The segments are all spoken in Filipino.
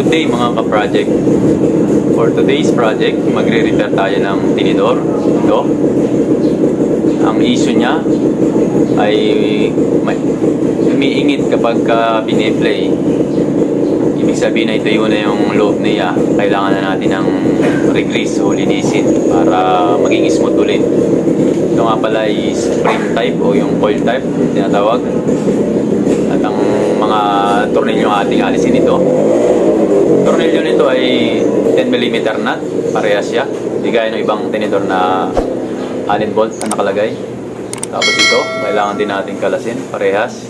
Good day mga ka-project. For today's project, magre-repair tayo ng tinidor. Ito. Ang issue niya ay umiingit kapag pine-play. Ibig sabihin na ito yun na yung loob niya. Kailangan na natin ng re-grease o linisin para maging smooth ulit. Ito nga pala ay spring type o yung coil type tinatawag. At ang mga tornilyo ating alisin ito. Tornilyo nito ay 10mm nut, parehas siya. Hindi gaya ng ibang tinidor na Allen bolt na nakalagay. Tapos ito, kailangan din natin kalasin, parehas.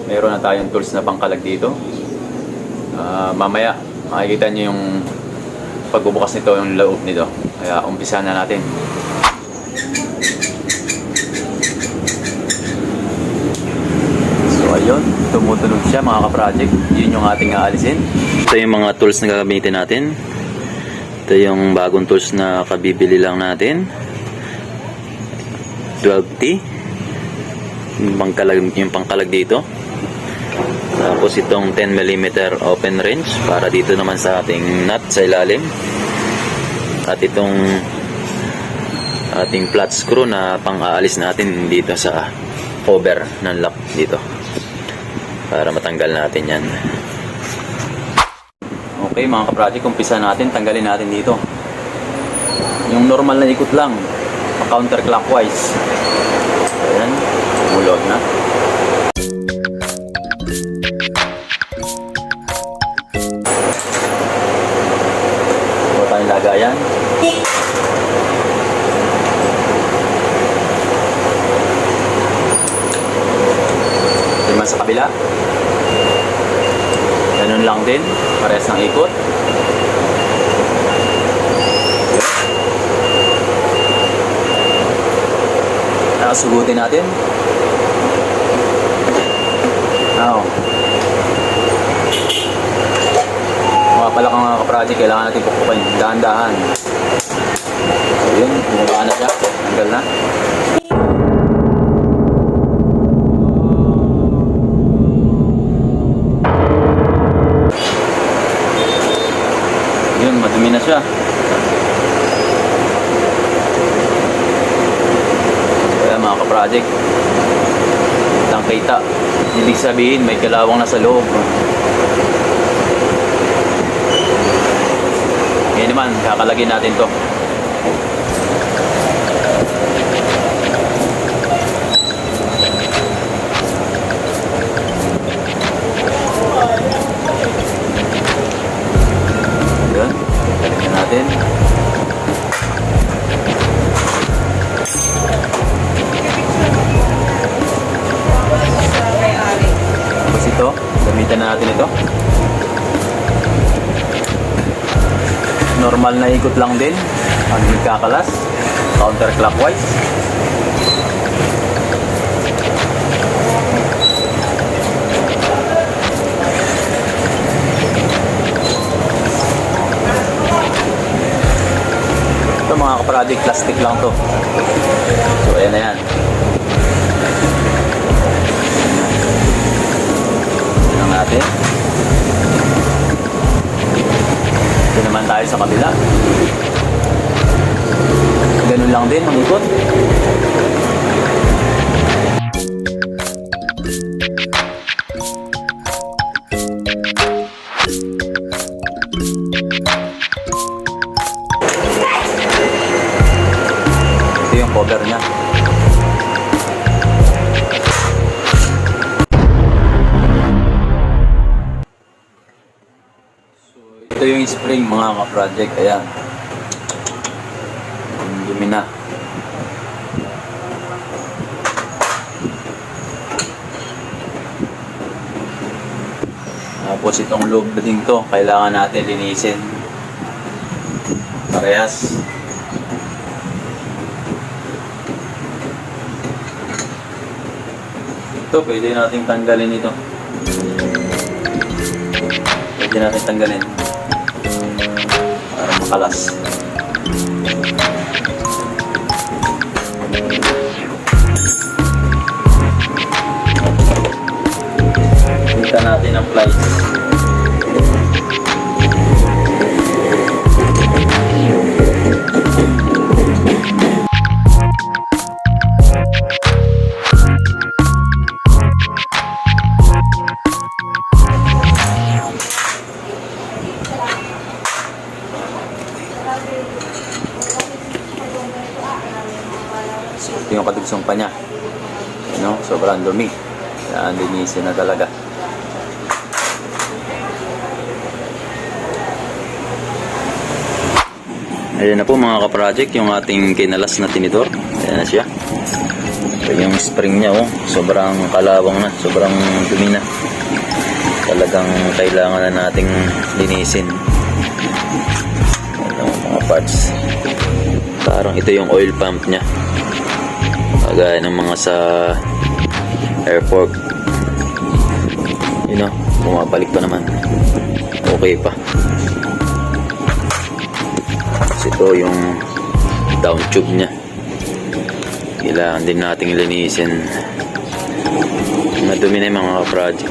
Meron na tayong tools na pangkalag dito. Mamaya, makikita nyo yung pagbubukas nito, yung loob nito. Kaya umpisa na natin. Ayun, tumutunog siya mga ka-project. Yun yung ating aalisin. Ito yung mga tools na gagamitin natin. Ito yung bagong tools na kabibili lang natin. 12T. Yung pangkalag dito. Tapos itong 10mm open wrench para dito naman sa ating nut sa ilalim. At itong ating flat screw na pang-aalis natin dito sa cover ng lock dito. Para matanggal natin yan. Okay mga ka-project, umpisa natin. Tanggalin natin dito. Yung normal na ikot lang. Counterclockwise. Ayan. Mulog na. Ito tayong lagayan. Naman sa kabila. Ganun lang din, parehas ng ikot. Nakasugutin natin. Mga pala kang mga ka-project, kailangan natin pupukin dahan-dahan. So yun, bumaba na siya, tanggal na. Madumi na siya. Kaya mga ka-project, kitang kita. Ibig sabihin may kalawang nasa loob. Ngayon naman, kakalagin natin to. Natin. Tapos ito, gamitan na natin ito. Normal na ikot lang din pag nagkakalas, counterclockwise. Ito mga ka-project, plastic lang to. So ayan na yan. Tignan natin. Ito naman tayo sa kabila. Ganun lang din ang ikot. Cover niya. So, ito yung spring mga ka-project. Ayan. Dumi na. Tapos itong loob din to, kailangan natin linisin. Parehas. Ito, pwede natin tanggalin ito. Pwede natin tanggalin para makalas. Kita natin ang plies. sobrang dumi. Kaya linisin na talaga. Ayan na po mga ka-project, yung ating kinalas na tinidor. Ayan na siya. Yung spring niya, oh, sobrang kalawang na, sobrang dumi na. Talagang kailangan na nating linisin. Ayan mga parts. Parang ito yung oil pump niya. Kagaya ng mga sa airport. You know, bumabalik pa naman. Okay pa. Ito yung down tube niya, kailangan din nating linisin. Madumi na yung mga project.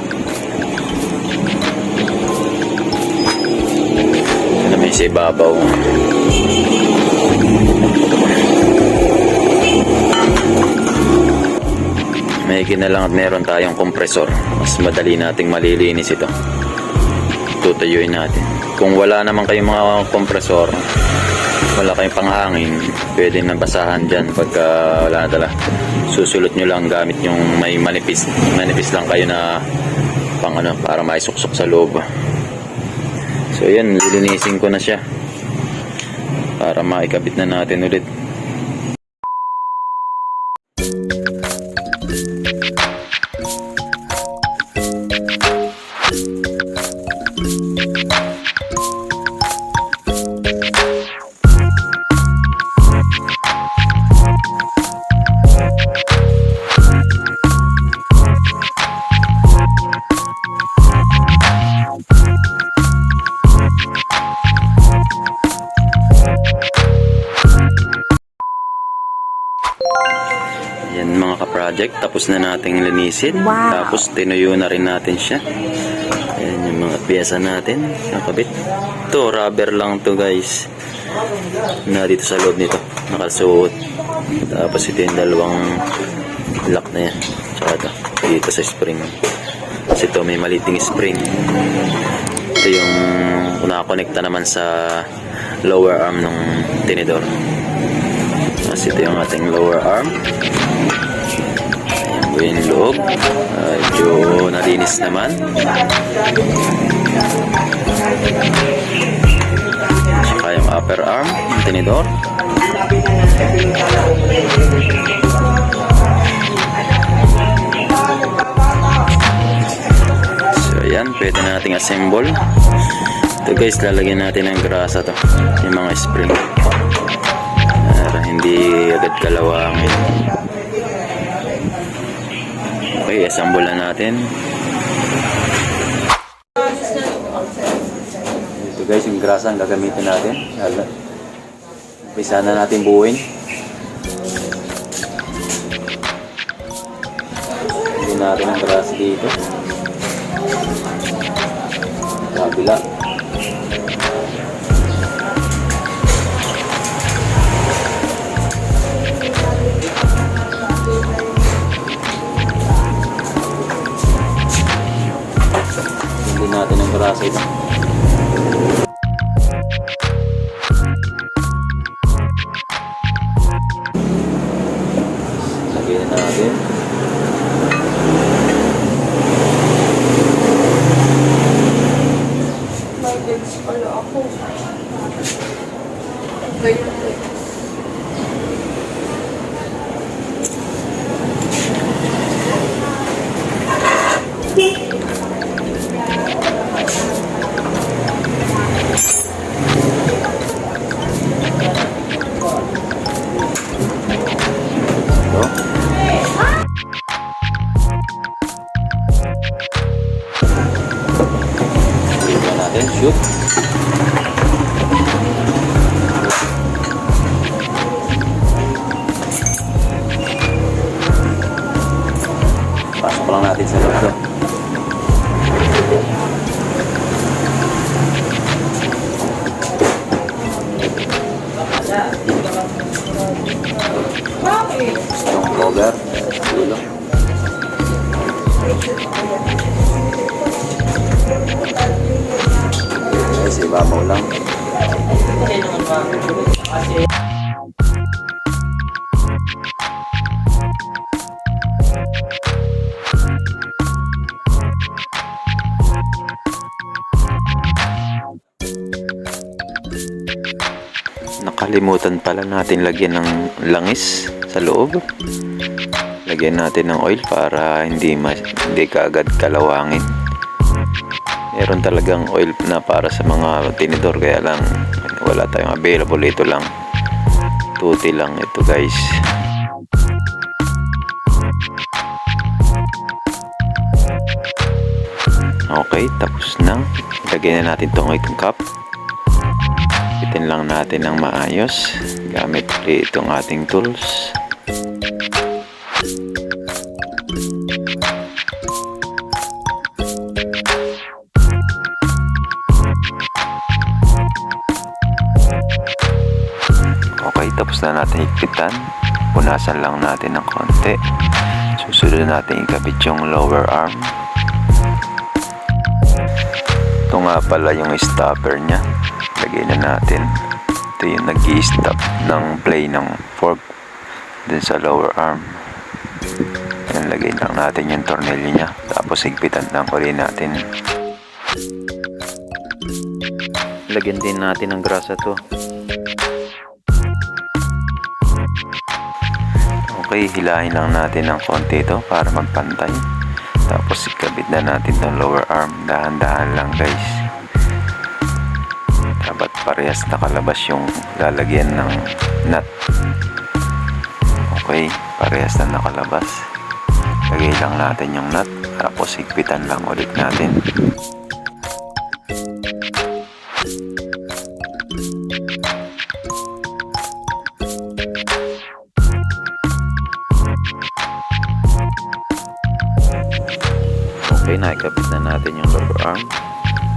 Ano may sa ibabaw. May lang at meron tayong kompresor, mas madali nating malilinis ito. Tutuyuin natin. Kung wala naman kayong mga kompresor, wala kayong panghangin, pwede nang basahan dyan pagka wala na talaga. Susulot nyo lang gamit yung may manipis lang kayo na pang ano, para maisuksok sa loob. So yan, lilinisin ko na siya para maikabit na natin ulit. Yan mga ka-project, tapos na nating linisin. Wow. Tapos tinuyo na rin natin siya. Ayan yung mga pyesa natin nakabit. Ito rubber lang to guys, na dito sa loob nito nakasuot. Tapos ito yung dalawang lock na yan, tsaka ito dito sa spring. Tapos ito may maliting spring. Ito yung nakakonekta naman sa lower arm ng tinidor. Tapos ito yung ating lower arm. Ayan po yung loob. Medyo nalinis naman. Saka yung upper arm ng tinidor. So ayan, pwede nating assemble. Ito guys, lalagyan natin ng grasa to, yung mga spring, para hindi agad kalawangin. Okay, assemble na natin. Ito guys, yung grasa ang gagamitin natin. Umpisa na natin buuin. Hindi natin ang grasa dito. Kabila. Natin ang grasa ito. Lagyan na natin. May beds pala ako. Shoot. Pasok lang natin sa loob to. Strong cover. Dulo. Kasi ibabaw lang. Nakalimutan pala natin lagyan ng langis sa loob. Lagyan natin ng oil para hindi kaagad kalawangin. Meron talagang oil na para sa mga tinidor, kaya lang wala tayong available. Ito lang, tuti lang ito guys. Okay, tapos na. Lagyan na natin itong cap. Itin lang natin ng maayos gamit ulit itong ating tools. Okay, tapos na natin higpitan. Punasan lang natin ng konti. Susunod natin ikabit yung lower arm. Ito nga pala yung stopper nya. Lagay na natin. Ito yung nag-i-stop ng play ng fork dun sa lower arm. Yan, lagay lang natin yung tornilyo nya. Tapos higpitan lang ulit natin. Lagyan din natin ng grasa to. Okay, hilahin lang natin ng konti ito para magpantay. Tapos ikabit na natin itong lower arm. Dahan-dahan lang guys. Dapat parehas nakalabas yung lalagyan ng nut. Okay, parehas na nakalabas. Lagay lang natin yung nut. Tapos higpitan lang ulit natin. Okay, nakikabit na natin yung lower arm.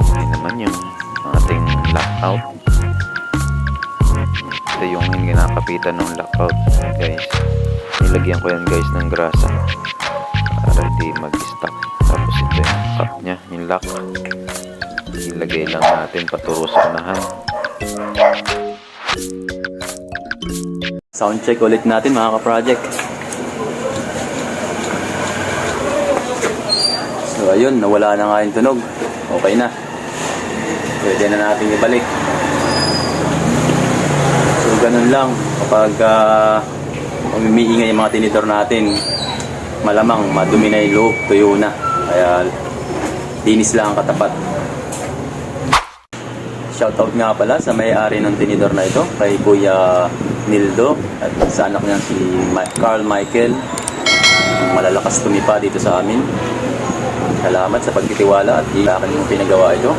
Ini naman yung ating lockout. Ito yung ginakapitan ng lockout guys. Nilagyan ko yan guys ng grasa para hindi mag-stuck. Tapos ito yung cap nya, yung lock. Ilagay lang natin paturo sa unahan. Sound check ulit natin mga ka-project. So ayun, nawala na nga yung tunog. Okay na. Pwede na natin ibalik. So ganun lang. Kapag umiingay yung mga tinidor natin, malamang madumi na yung loob, tuyo na. Kaya linis lang ang katapat. Shoutout nga pala sa may-ari ng tinidor na ito, kay Kuya Nildo at sa anak niya si Carl Michael. Malalakas tumipa dito sa amin. Salamat sa pagtitiwala at ilakan mo pinagawa ito.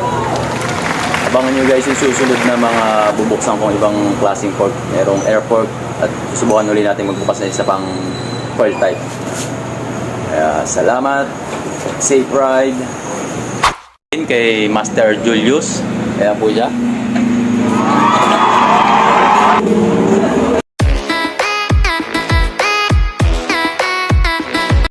Abangan nyo guys yung susunod na mga bubuksan kong ibang klaseng fork. Merong air fork at susubukan ulit natin magbukas na isa pang coil type. Kaya salamat. Safe ride. Kay Master Julius. Kaya po siya.